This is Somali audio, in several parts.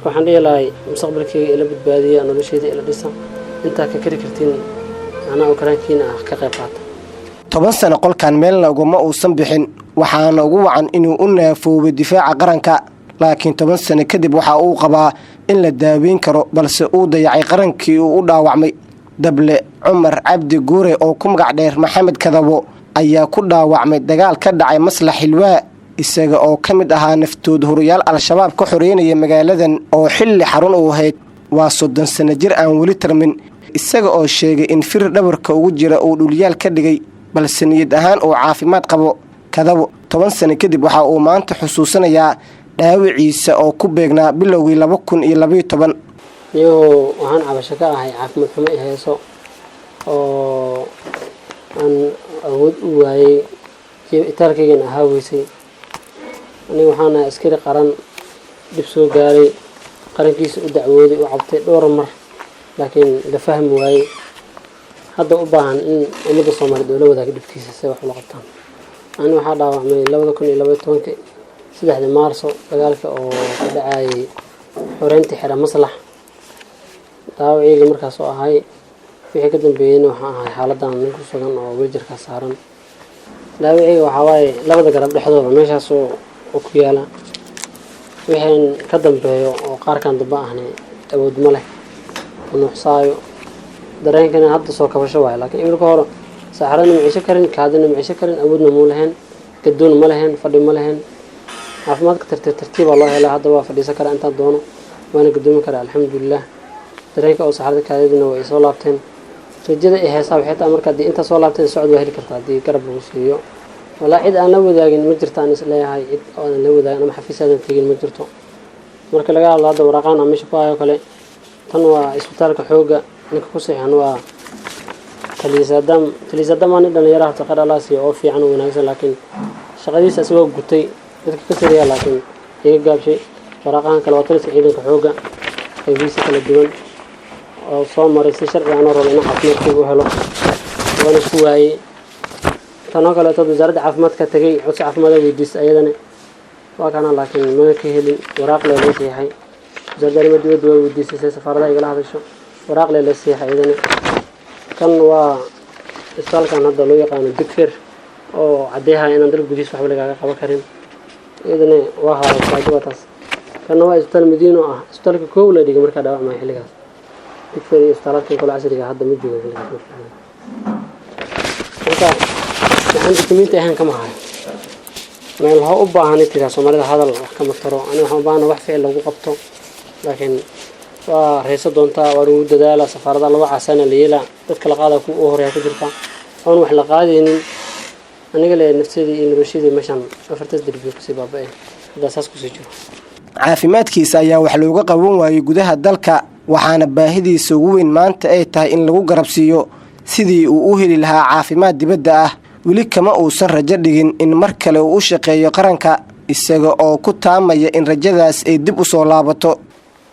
waxaan dhilahay mustaqbalkayga ila badbaadiyo noloshayda ila dhisa inta ka kari kartiin ana oo karaankiina ka qayb qaata 10 sano qolkan meelna uguma uusan bixin waxaana ugu wacan inuu u naafoobo difaaca qaranka laakiin 10 sano kadib waxa uu qabaa in la daaweyn karo balse uu dayacay qarankii uu u dhaawacmay dable Umar Abdi Guure oo ku magac dheer Maxamed Kadabo ayaa ku dhaawacmay dagaal ka dhacay Maslax Hilwaa isaga oo kamid ahaa naftood horiyaal al-shabaab ka xoreynaya magaaladan oo xilli xarun u ahayd waa 30 sano jir aan wali tarmin isaga oo sheegay in fir dhabarka ugu jira uu dhulyaal ka dhigay balse niyad ahaan oo caafimaad qabo Kadabo 10 sano kadib waxa uu maanta xusuusanayaa dhaawiciisa oo ku beegnaa bilowgii 2012 waxaan cabasho ka ahay caafimaad xumo ay hayso oo aan awood u waayay itaalkaygan ahaaweysay aniga waxaana askari qaran dib soo gaaray qarankiisa u dacwooday u cabtay dhowr mar laakiin la fahmi waayay hadda u baahan in ummadda Soomaaliyeed oo la wadaago dhibkiisa si wax loo qabtaan ani waxaa dhaawacmay 2012 3 Maarso dagaalka oo ka dhacay xoreynta xira Maslax dhaawacayga markaas oo ahay wixii ka dambeeyay waxaan ahay xaaladan ku sugan oo wejarka saaran dhaawacayga waxa waaye labada garab dhexdooda meeshaas oo ku yaala wixii ka dambeeyo oo qaarkan daba ahna awood ma leh nuuxsaayo dareenkana hadda soo kabasho waay laakiin ilka hore saxarana maciisho karin kaadina maciisho karin awoodna ma lahayn gadoon ma lahayn fadhi ma lahayn caafimaadka tartiib loo helaa hadda waa fadhiisan karaa inta doono waana gadoomin karaa alxamdulillah dareenka oo saxarada kaadina way soo laabteen rajada ay heesaa waxay taa marka inta soo laabteen socod waa heli kartaa hadii garab lagu siiyo walaa cid aan la wadaagin ma jirtaan is leeyahay cid oo aan la wadaagin ama xafiisadan tigin ma jirto marka laga hadlo hadda waraqaan ama shaqo ayo kale tan waa isbitaalka xooga ninka ku saxan waa taliisadam aan dhalinyaro ta qadalaasi oo fiican oo wanaagsan laakiin shaqadiisa asoo gutay dadka ka sariya laakiin iga gaabshay waraqaan kale waa taliska ciidanka xooga ay wiisi kala duwan oo soo maray si sharci ah rabo in caafimaadku helo wana ku waayay tanoo kale tad wasaaradda caafimaadka tagay codsi caafimaad weydiisay ayadana waa kana laakiin ma ka helin waraaq la leeyahay wasaaradda dibadda way weydiisay safaarada igala hadasho waraaq la leeyahay ayadana kan waa isbitaalkan hadda loo yaqaan Digfir oo cadeeyaha in aan dal gudiis waxba laga qaban karin ayadana waa hawada saajibataas kan waa isbitaal Madiino ah isbitaalka koow la dhigay marka dhaawacmay xilligaas Digfir iyo isbitaalka kale casriga hadda ma joogo xilligaas waxaan dukumeenti ahaan kama hayo meel ha u baahan inta Soomaalida hadal wax kama taro ani waxaan baahan wax ficil lagu qabto laakiin waa reeso doonta waa uu dadaala safarada laba casana leeyla dadka la qaada ku horeeya ku jirta oo wax la qaadeenin aniga leeyahay nafsadii iyo noloshadii meeshan afartas dirbiyo ku sibaabay hadaas ku soo jiro caafimaadkiisa ayaa wax looga qaban waayay gudaha dalka waxaana baahidiisa ugu weyn maanta ay tahay in lagu garabsiiyo sidii uu u heli lahaa caafimaad dibadda ah wili kama uusan rajo dhigin in mar kale uu u shaqeeyo qaranka isaga oo ku taamaya in rajadaas ay dib u soo laabato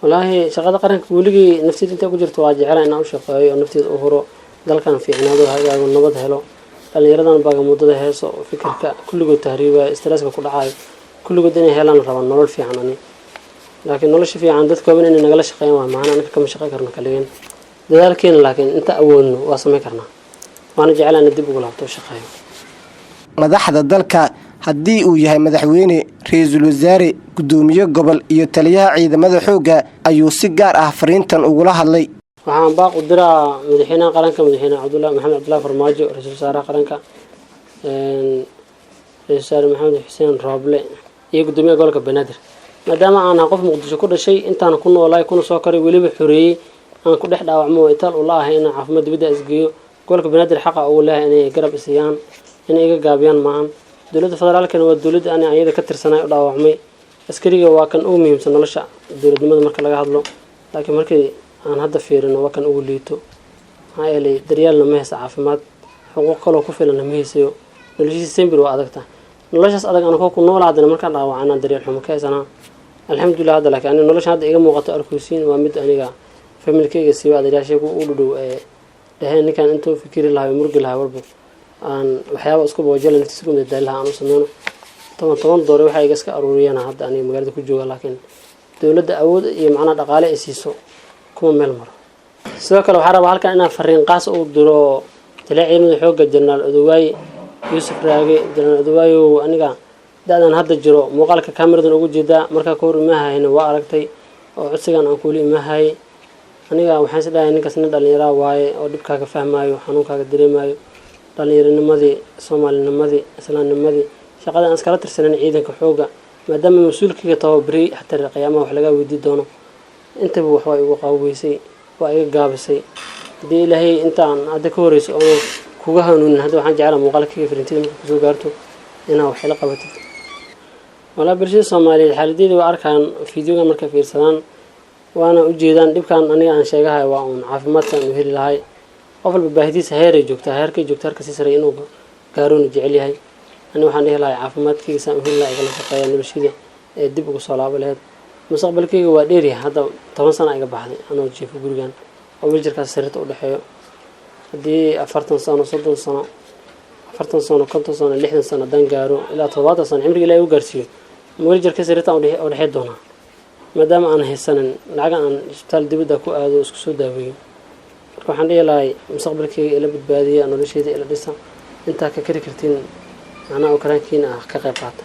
wallahi shaqada qaranka weligii naftiisa inta ku jirto waa jecel in aan u shaqeeyo oo naftiisa u horo dalkan fiicnaado hagaago nabad helo dhalinyaradan baaga mudada heeso fikirka kulligood tahriiba stresska ku dhacay kulligood inay helaan rabaan nolol fiican ani laakiin nolosha fiican dadka waa inay nagala shaqeeyaan waa macna anaka kama shaqeyn karno kaliyan dadaalkeena laakiin inta awoodno waa sameyn karnaa waana jecel in dib ugu laabto shaqeeyo madaxda dalka haddii uu yahay madaxweyne ra'iisul wasaare gudoomiye gobol iyo taliyaha ciidamada xooga ayuu si gaar ah fariintan ugu la hadlay waxaan baaq u diraa madaxweynaha qaranka madaxweyne Maxamed Abdullahi Farmaajo ra'iisul wasaaraha qaranka ra'iisul wasaare Maxamed Xuseen Rooble iyo gudoomiyaha gobolka Banaadir maadaama aan qof Muqdisho ku dhashay intaan ku noolaay kuna soo koray waliba xoreeyay aan ku dhex dhaawacmo itaal u laahay in caafimaad dibadda isgeeyo gobolka Banaadir xaqa uu leeyahay inay garab isiyaan in iga gaabiyaan maan dawladda federaalka waa dawladda aan ayada ka tirsanay u dhaawacmay askariga waa kan ugu muhiimsan nolosha dawladnimada marka laga hadlo laakiin markii aan hadda fiirino waa kan ugu liito hay'adii daryeelna ma haysa caafimaad xuquuq kale ku filan ma hayso noloshiisa sembir waa adagta noloshaas adag aan ku noolaadana marka dhaawacana daryeel xumo ka haysanaa alxamdulillah hadda laakiin nolosha hadda iga muuqato arkuusin waa mid aniga familkayga si waa adeeyaashay ku u dhow dhahay ninkan intuu fikiri lahaa murgi lahaa warba aan waxyaabo isku boojala naftiisa ku meedalaha aan u sameeyno $10 waxa iga iska aruuriyana hadda aniga magaalada ku jooga laakiin dowladda awood iyo macnaha dhaqaale ay siiso kuma meel maro sidoo kale waxaan rabaa halkan inaan fariin qaas u diro taliya ciidamada xoogga Jenaraal Oduwaye Yuusuf Raage Jenaraal Oduwaye aniga da'dan hadda jiro muuqaalka kaamiradan ugu jeeda marka ka hor ma hayno waa aragtay oo codsigan aan kuuli ma hay aniga waxaan isleeyahay ninkaas nin dhalinyaro waaye oo dhibkaaga fahmaayo xanuunkaaga dareemayo dhalinyaronimadii Soomaalinimadii islaamnimadii shaqada aan iskala tirsanan ciidanka xoogga maadaama mas'uulkiga tababari xataa qiyaamaha wax laga weydiin doono intaba wax way ugu qaaweysay waa iga gaabisay hadii ilaahay intaan hadda ka horeyso oo kuga hanuunin hadda waxaan jeclahay muuqaalkayga fariintida marka kusoo gaarto inaa wax la qabatid wala bulshada Soomaaliyeed xaaladdeeda waa arkaan fiidiyoga marka fiirsadaan waana u jeedaan dhibkan aniga aan sheegahay waa un caafimaadkan u heli lahay qof walba baahidiisa heeray joogtaa heerkay joogtaa halka si sare inuu gaaro jecel yahay aniga waxaan dhihi lahaa caafimaadkiisa u heli lahaa igala shaqeeya noloshida ee dib ugu soo laabo lahayd mustaqbalkayga waa dheer yahay hadda 10 sano iga baxday anoo jiifo gurigan oo wiiljarkaas sariirta u dhaxeeyo hadii 40 sano 30 sano 40 sano 50 sano 60 sano dan gaaro ilaa 70 sano cimriga ilaahay u gaarsiiyo wiiljarka sariirta u dhaxeeyo doona maadaama aan haysanin lacag aan isbitaal dibadda ku aado isku soo daaweeyo marka waxaan dhihi lahaa mustaqbalkayga ila badbaadiya noloshayda ila dhisa inta ka kari kartiin macnaha oo karaankiina ka qayb qaata